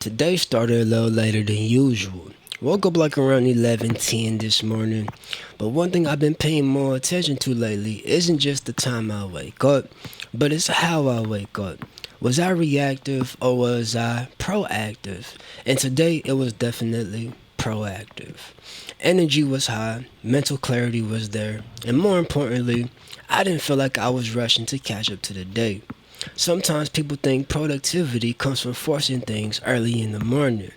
Today started a little later than usual. Woke up like around 11:10 this morning, but one thing I've been paying more attention to lately isn't just the time I wake up, but it's how I wake up. Was I reactive or was I proactive? And today it was definitely proactive. Energy was high, mental clarity was there, and more importantly, I didn't feel like I was rushing to catch up to the day. Sometimes people think productivity comes from forcing things early in the morning,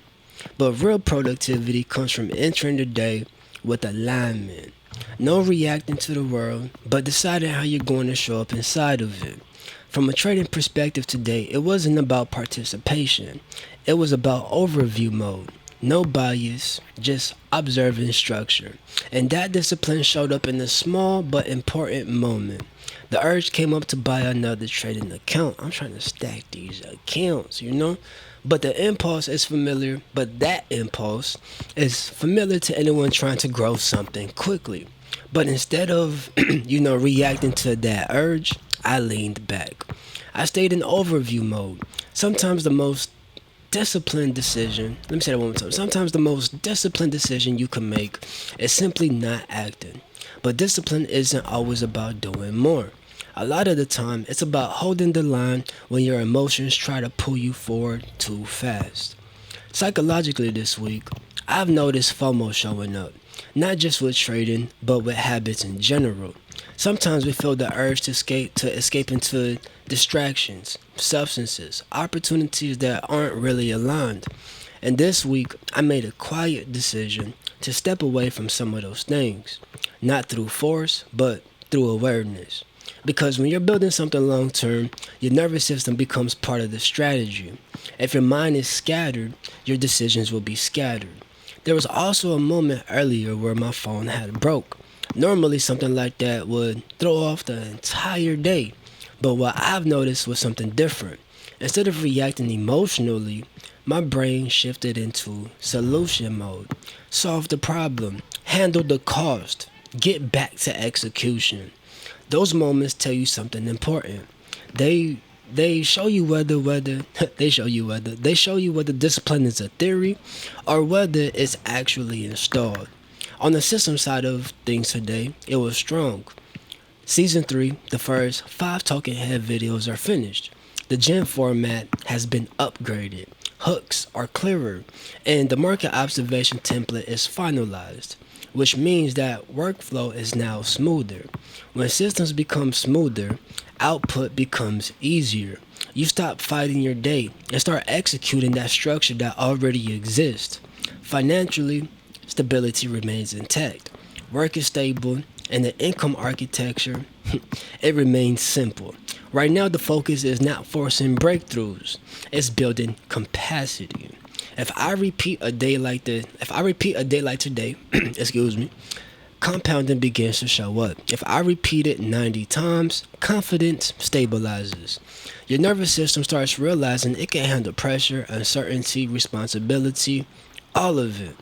but real productivity comes from entering the day with alignment. No reacting to the world, but deciding how you're going to show up inside of it. From a trading perspective today, it wasn't about participation, it was about overview mode. No bias, just observing structure. And that discipline showed up in a small but important moment. The urge came up to buy another trading account. I'm trying to stack these accounts. But the impulse is familiar, but that impulse is familiar to anyone trying to grow something quickly. But instead of, reacting to that urge, I leaned back. I stayed in overview mode. Sometimes the most disciplined decision, let me say that one more time. Sometimes the most disciplined decision you can make is simply not acting. But discipline isn't always about doing more. A lot of the time, it's about holding the line when your emotions try to pull you forward too fast. Psychologically this week, I've noticed FOMO showing up, not just with trading, but with habits in general. Sometimes we feel the urge to escape into distractions, substances, opportunities that aren't really aligned. And this week, I made a quiet decision to step away from some of those things, not through force, but through awareness. Because when you're building something long term, your nervous system becomes part of the strategy. If your mind is scattered, your decisions will be scattered. There was also a moment earlier where my phone had broke. Normally, something like that would throw off the entire day. But what I've noticed was something different. Instead of reacting emotionally, my brain shifted into solution mode. Solve the problem, handle the cost, get back to execution. Those moments tell you something important. They they show you whether they show you whether discipline is a theory or whether it's actually installed. On the system side of things today, it was strong. Season 3, the first 5 talking head videos are finished. The gen format has been upgraded. Hooks are clearer, and the market observation template is finalized, which means that workflow is now smoother. When systems become smoother, output becomes easier. You stop fighting your day and start executing that structure that already exists. Financially, stability remains intact. Work is stable, and the income architecture, it remains simple. Right now, the focus is not forcing breakthroughs; it's building capacity. If I repeat a day like today, excuse me, compounding begins to show up. If I repeat it 90 times, confidence stabilizes. Your nervous system starts realizing it can handle pressure, uncertainty, responsibility, all of it.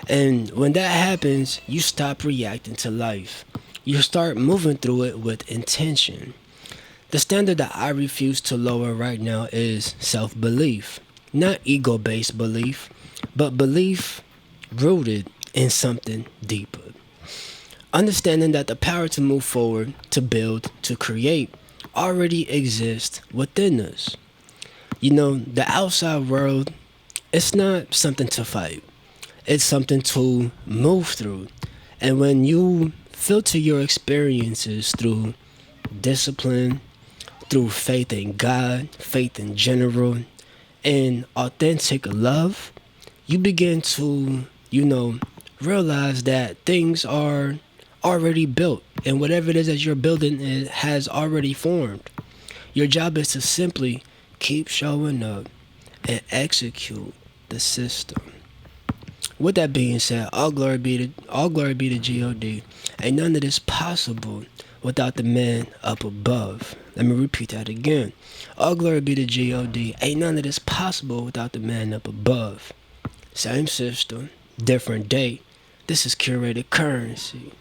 And when that happens, you stop reacting to life. You start moving through it with intention. The standard that I refuse to lower right now is self belief. Not ego based belief, but belief rooted in something deeper. Understanding that the power to move forward, to build, to create already exists within us. The outside world, it's not something to fight, it's something to move through. And when you filter your experiences through discipline, through faith in God, faith in general, and authentic love, you begin to, realize that things are already built, and whatever it is that you're building it has already formed. Your job is to simply keep showing up and execute the system. With that being said, all glory be to God. Ain't none of this possible without the man up above. Let me repeat that again. All glory be to God. Ain't none of this possible without the man up above. Same system, different day. This is curated currency.